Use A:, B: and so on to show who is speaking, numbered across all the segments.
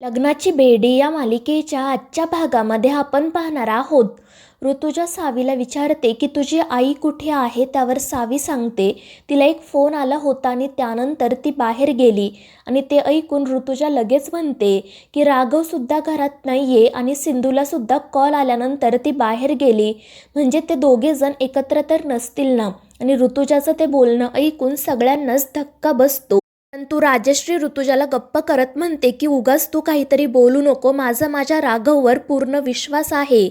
A: लग्नाची बेडी या मालिकेच्या आजच्या भागामध्ये आपण पाहणार आहोत. ऋतुजा सावीला विचारते की तुझी आई कुठे आहे. त्यावर सावी सांगते तिला एक फोन आला होता आणि त्यानंतर ती बाहेर गेली. आणि ते ऐकून ऋतुजा लगेच म्हणते की राघवसुद्धा घरात नाही आहे आणि सिंधूलासुद्धा कॉल आल्यानंतर ती बाहेर गेली. म्हणजे ते दोघेजण एकत्र तर नसतील ना. आणि ऋतुजाचं ते बोलणं ऐकून सगळ्यांनाच धक्का बसतो. परंतु राजश्री ऋतुजाला गप्प करत म्हणते की उगाच तू काहीतरी बोलू नको, माझ्या राघववर पूर्ण विश्वास आहे.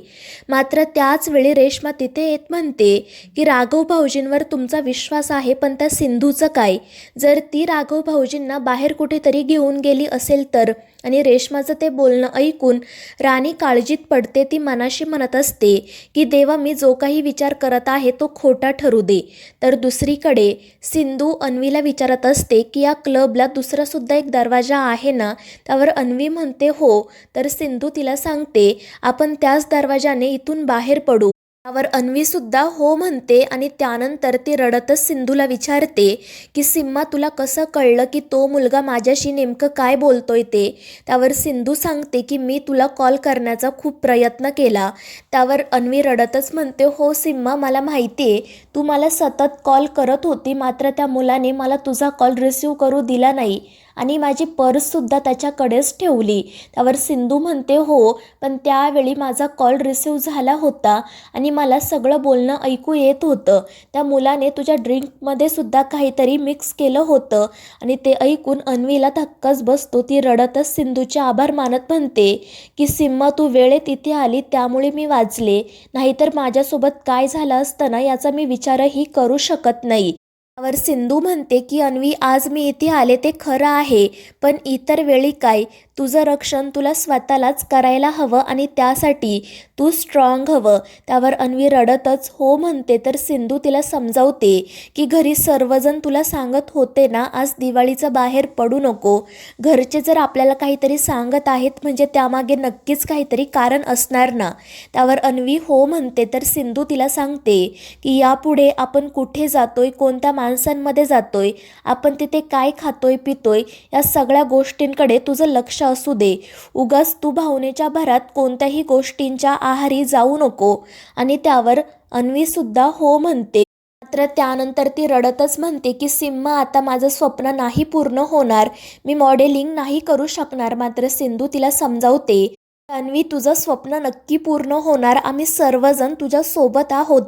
A: मात्र त्याच वेळी रेश्मा तिथे येत म्हणते की राघव भाऊजींवर तुमचा विश्वास आहे, पण त्या सिंधूचं काय? जर ती राघव भाऊजींना बाहेर कुठेतरी घेऊन गेली असेल तर? आणि रेश्माचं ते बोलणं ऐकून राणी काळजीत पडते. ती मनाशी म्हणत असते की देवा, मी जो काही विचार करत आहे तो खोटा ठरू दे. तर दुसरीकडे सिंधू अन्वीला विचारत असते की या क्लबला दुसरासुद्धा एक दरवाजा आहे ना. त्यावर अन्वी म्हणते हो. तर सिंधू तिला सांगते आपण त्याच दरवाजाने इथून बाहेर पडू. त्यावर अन्वीसुद्धा हो म्हणते आणि त्यानंतर ती रडतच सिंधूला विचारते की सिम्मा, तुला कसं कळलं की तो मुलगा माझ्याशी नेमकं काय बोलतोय ते? त्यावर सिंधू सांगते की मी तुला कॉल करण्याचा खूप प्रयत्न केला. त्यावर अन्वी रडतच म्हणते हो सिम्मा, मला माहिती आहे तू मला सतत कॉल करत होती, मात्र त्या मुलाने मला तुझा कॉल रिसीव्ह करू दिला नाही आणि माझी पर्ससुद्धा त्याच्याकडेच ठेवली. त्यावर सिंधू म्हणते हो, पण त्यावेळी माझा कॉल रिसीव्ह झाला होता आणि मला सगळं बोलणं ऐकू येत होतं. त्या मुलाने तुझ्या ड्रिंकमध्ये सुद्धा काहीतरी मिक्स केलं होतं. आणि ते ऐकून अन्वीला धक्काच बसतो. ती रडतच सिंधूचे आभार मानत म्हणते की सिम्मा, तू वेळेत इथे आली त्यामुळे मी वाचले, नाहीतर माझ्यासोबत काय झालं असतं ना याचा मी विचारही करू शकत नाही. त्यावर सिंधू म्हणते की अन्वी, आज मी इथे आले ते खरं आहे, पण इतर वेळी काय? तुझं रक्षण तुला स्वतःलाच करायला हवं आणि त्यासाठी तू स्ट्रॉंग हवं. त्यावर अन्वी रडतच हो म्हणते. तर सिंधू तिला समजावते की घरी सर्वजण तुला सांगत होते ना आज दिवाळीचं बाहेर पडू नको. घरचे जर आपल्याला काहीतरी सांगत आहेत म्हणजे त्यामागे नक्कीच काहीतरी कारण असणार ना. त्यावर अन्वी हो म्हणते. तर सिंधू तिला सांगते की यापुढे आपण कुठे जातोय, कोणत्या माणसांमध्ये जातोय, आपण तिथे काय खातोय पितोय, या सगळ्या गोष्टींकडे तुझं लक्ष असू दे. उगाच तू भावनेच्या भरात कोणत्याही गोष्टींच्या आहारी जाऊ नको. आणि त्यावर अन्वीसुद्धा हो म्हणते. मात्र त्यानंतर ती रडतच म्हणते की सिम्मा, आता माझं स्वप्न नाही पूर्ण होणार, मी मॉडेलिंग नाही करू शकणार. मात्र सिंधू तिला समजावते अन्वी, तुझं स्वप्न नक्की पूर्ण होणार, आम्ही सर्वजण तुझ्या सोबत आहोत.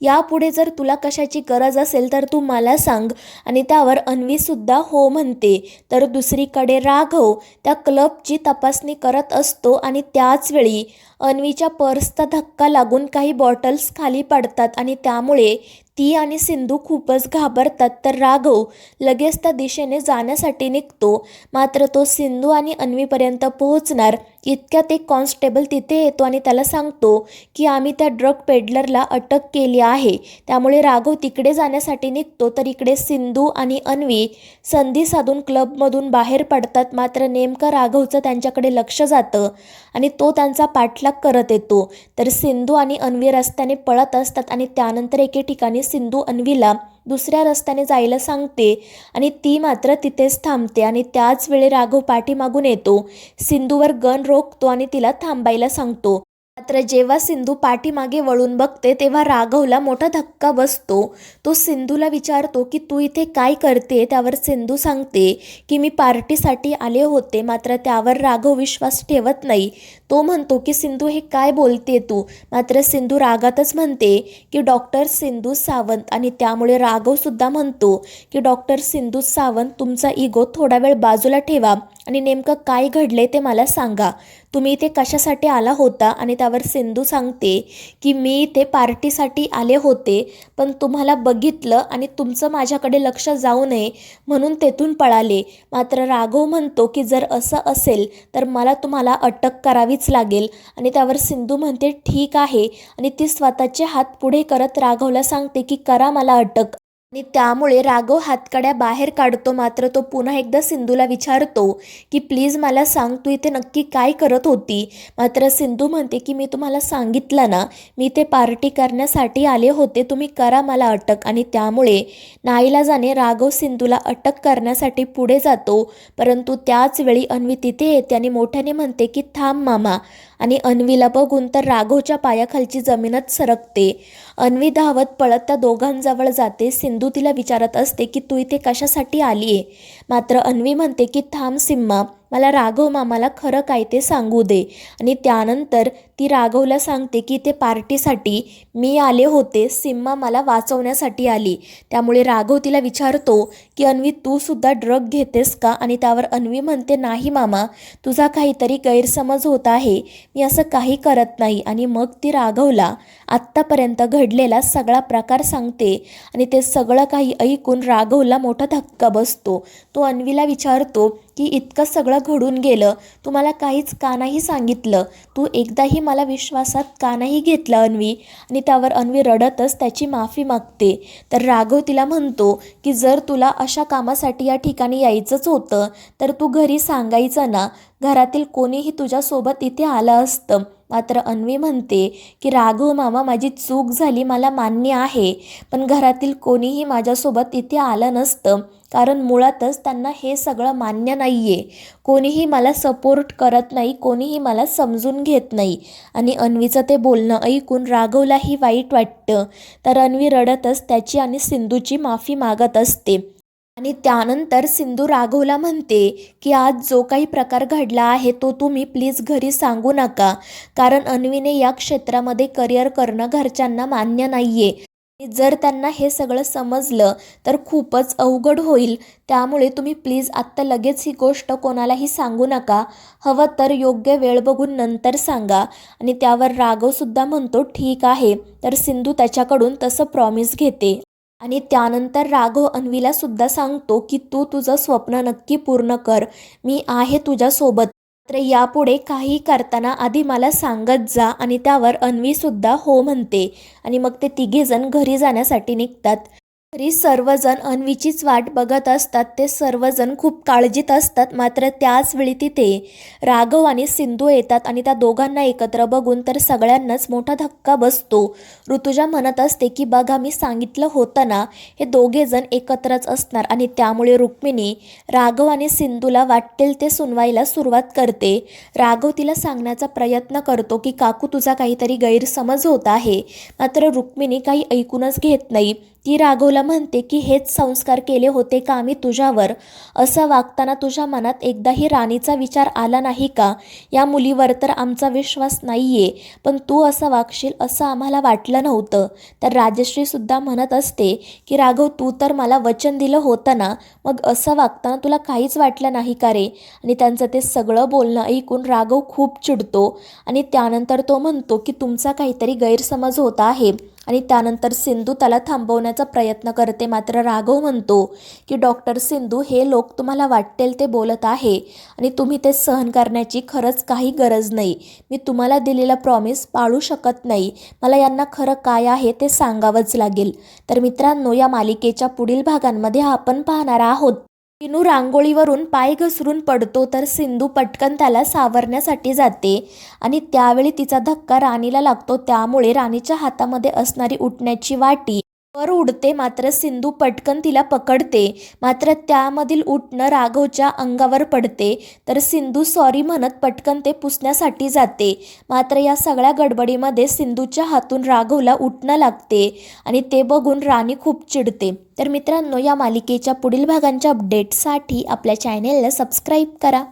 A: यापुढे जर तुला कशाची गरज असेल तर तू मला सांग. आणि त्यावर अन्वीसुद्धा हो म्हणते. तर दुसरीकडे राघव त्या क्लबची तपासणी करत असतो आणि त्याचवेळी अन्वीच्या पर्सचा धक्का लागून काही बॉटल्स खाली पडतात आणि त्यामुळे ती आणि सिंधू खूपच घाबरतात. तर राघव लगेच त्या दिशेने जाण्यासाठी निघतो. मात्र तो सिंधू आणि अन्वीपर्यंत पोहोचणार इतक्यात एक कॉन्स्टेबल तिथे येतो आणि त्याला सांगतो की आम्ही त्या ड्रग पेडलरला अटक केली आहे. त्यामुळे राघव तिकडे जाण्यासाठी निघतो. तर इकडे सिंधू आणि अन्वी संधी साधून क्लबमधून बाहेर पडतात. मात्र नेमकं राघवचं त्यांच्याकडे लक्ष जातं आणि तो त्यांचा पाठलाग करत येतो. तर सिंधू आणि अन्वी रस्त्याने पळत असतात आणि त्यानंतर एके ठिकाणी सिंधू अन्वीला दुसऱ्या रस्त्याने जायला सांगते आणि ती मात्र तिथेच थांबते. आणि त्याच वेळी राघव पाठीमागून येतो, सिंधूवर गन रोखतो आणि तिला थांबायला सांगतो. मात्र जेव्हा सिंधू पाठीमागे वळून बघते तेव्हा राघवला मोठा धक्का बसतो. तो सिंधूला विचारतो की तू इथे काय करते? त्यावर सिंधू सांगते की मी पार्टीसाठी आले होते. मात्र त्यावर राघव विश्वास ठेवत नाही. तो म्हणतो की सिंधू, हे काय बोलते तू? मात्र सिंधू रागातच म्हणते की डॉक्टर सिंधू सावंत. आणि त्यामुळे राघवसुद्धा म्हणतो की डॉक्टर सिंधू सावंत, तुमचा इगो थोडा वेळ बाजूला ठेवा आणि नेमकं काय घडले ते मला सांगा. तुम्ही इथे कशासाठी आला होता? आणि त्यावर सिंधू सांगते की मी इथे पार्टीसाठी आले होते, पण तुम्हाला बघितलं आणि तुमचं माझ्याकडे लक्ष जाऊ नये म्हणून तेथून पळाले. मात्र राघव म्हणतो की जर असं असेल तर मला तुम्हाला अटक करावीच लागेल. आणि त्यावर सिंधू म्हणते ठीक आहे आणि ती स्वतःचे हात पुढे करत राघवला सांगते की करा मला अटक. आणि त्यामुळे राघव हातकड्या बाहेर काढतो. मात्र तो पुन्हा एकदा सिंधूला विचारतो की प्लीज मला सांग, तू इथे नक्की काय करत होती. मात्र सिंधू म्हणते की मी तुम्हाला सांगितलं ना, मी इथे पार्टी करण्यासाठी आले होते, तुम्ही करा मला अटक. आणि त्यामुळे नाईलाजाने राघव सिंधूला अटक करण्यासाठी पुढे जातो. परंतु त्याच वेळी अन्वी तिथे येते आणि मोठ्याने म्हणते की थांब मामा. आणि अन्वीला बघून तर राघवच्या पायाखालची जमीनच सरकते. अन्वी धावत पळत त्या दोघांजवळ जाते. सिंधू तिला विचारत असते की तू इथे कशासाठी आली आहे. मात्र अन्वी म्हणते की थांब सिम्मा, मला राघव मामाला खरं काय ते सांगू दे. आणि त्यानंतर ती राघवला सांगते की ते पार्टीसाठी मी आले होते, सिम्मा मला वाचवण्यासाठी आली. त्यामुळे राघव तिला विचारतो की अन्वी तू सुद्धा ड्रग घेतेस का. आणि त्यावर अन्वी म्हणते नाही मामा, तुझा काहीतरी गैरसमज होत आहे, मी असं काही करत नाही. आणि मग ती राघवला आत्तापर्यंत घडलेला सगळा प्रकार सांगते. आणि ते सगळं काही ऐकून राघवला मोठा धक्का बसतो. तो अन्वीला विचारतो की इतकं सगळं घडून गेलं, तू मला काहीच का नाही सांगितलं, तू एकदाही मला विश्वासात का नाही घेतलं अन्वी. आणि त्यावर अन्वी रडतच त्याची माफी मागते. तर राघव तिला म्हणतो की जर तुला अशा कामासाठी या ठिकाणी यायचंच होतं तर तू घरी सांगायचं ना, घरातील कोणीही तुझ्यासोबत इथे आलं असतं. मात्र अन्वी म्हणते की राघव मामा माझी चूक झाली, मला मान्य आहे, पण घरातील कोणीही माझ्यासोबत इथे आलं नसतं, कारण मुळातच त्यांना हे सगळं मान्य नाही आहे. कोणीही मला सपोर्ट करत नाही, कोणीही मला समजून घेत नाही. आणि अन्वीचं ते बोलणं ऐकून राघवलाही वाईट वाटतं. तर अन्वी रडतच त्याची आणि सिंधूची माफी मागत असते. आणि त्यानंतर सिंधू राघवला म्हणते की आज जो काही प्रकार घडला आहे तो तुम्ही प्लीज घरी सांगू नका, कारण अन्वीने या क्षेत्रामध्ये करिअर करणं घरच्यांना मान्य नाही आहे. जर त्यांना हे सगळं समजलं तर खूपच अवघड होईल. त्यामुळे तुम्ही प्लीज आत्ता लगेच ही गोष्ट कोणालाही सांगू नका, हवं तर योग्य वेळ बघून नंतर सांगा. आणि त्यावर राघवसुद्धा म्हणतो ठीक आहे. तर सिंधू त्याच्याकडून तसं प्रॉमिस घेते. आणि त्यानंतर राघव अन्वीला सुद्धा सांगतो की तू तुझं स्वप्न नक्की पूर्ण कर, मी आहे तुझ्यासोबत. तर यापुढे काही करताना आधी मला सांगत जा. आणि त्यावर अन्वीसुद्धा हो म्हणते. आणि मग ते तिघेजण घरी जाण्यासाठी निघतात. घरी सर्वजण अन्वीचीच वाट बघत असतात. ते सर्वजण खूप काळजीत असतात. मात्र त्याच वेळी तिथे राघव आणि सिंधू येतात आणि त्या दोघांना एकत्र बघून तर सगळ्यांनाच मोठा धक्का बसतो. ऋतुजा म्हणत असते की बघा मी सांगितलं होतं ना, हे दोघेजण एकत्रच असणार. आणि त्यामुळे रुक्मिणी राघव आणि सिंधूला वाटेल ते सुनवायला सुरुवात करते. राघव तिला सांगण्याचा प्रयत्न करतो की काकू तुझा काहीतरी गैरसमज होत आहे. मात्र रुक्मिणी काही ऐकूनच घेत नाही. ती राघवला म्हणते की हेच संस्कार केले होते का आम्ही तुझ्यावर, असं वागताना तुझ्या मनात एकदाही राणीचा विचार आला नाही का. या मुलीवर तर आमचा विश्वास नाही आहे, पण तू असं वागशील असं आम्हाला वाटलं नव्हतं. तर राजश्रीसुद्धा म्हणत असते की राघव तू तर मला वचन दिलं होतं ना, मग असं वागताना तुला काहीच वाटलं नाही का रे. आणि त्यांचं ते सगळं बोलणं ऐकून राघव खूप चिडतो. आणि त्यानंतर तो म्हणतो की तुमचा काहीतरी गैरसमज होत आहे. आणि त्यानंतर सिंधू त्याला थांबवण्याचा प्रयत्न करते. मात्र राघव म्हणतो की डॉक्टर सिंधू, हे लोक तुम्हाला वाटेल ते बोलत आहे आणि तुम्ही ते सहन करण्याची खरंच काही गरज नाही. मी तुम्हाला दिलेला प्रॉमिस पाळू शकत नाही, मला यांना खरं काय आहे ते सांगावंच लागेल. तर मित्रांनो, या मालिकेच्या पुढील भागांमध्ये आपण पाहणार आहोत विनू रांगोळीवरून पाय घसरून पडतो, तर सिंधू पटकन त्याला सावरण्यासाठी जाते आणि त्यावेळी तिचा धक्का राणीला लागतो. त्यामुळे राणीच्या हातामध्ये असणारी उठण्याची वाटी वर उडते. मात्र सिंधू पटकन तिला पकडते. मात्र त्यामधील उठणं राघवच्या अंगावर पडते. तर सिंधू सॉरी म्हणत पटकन ते पुसण्यासाठी जाते. मात्र या सगळ्या गडबडीमध्ये सिंधूच्या हातून राघवला उठणं लागते आणि ते बघून राणी खूप चिडते. तर मित्रांनो, या मालिकेच्या पुढील भागांच्या अपडेटसाठी आपल्या चॅनेलला सबस्क्राईब करा.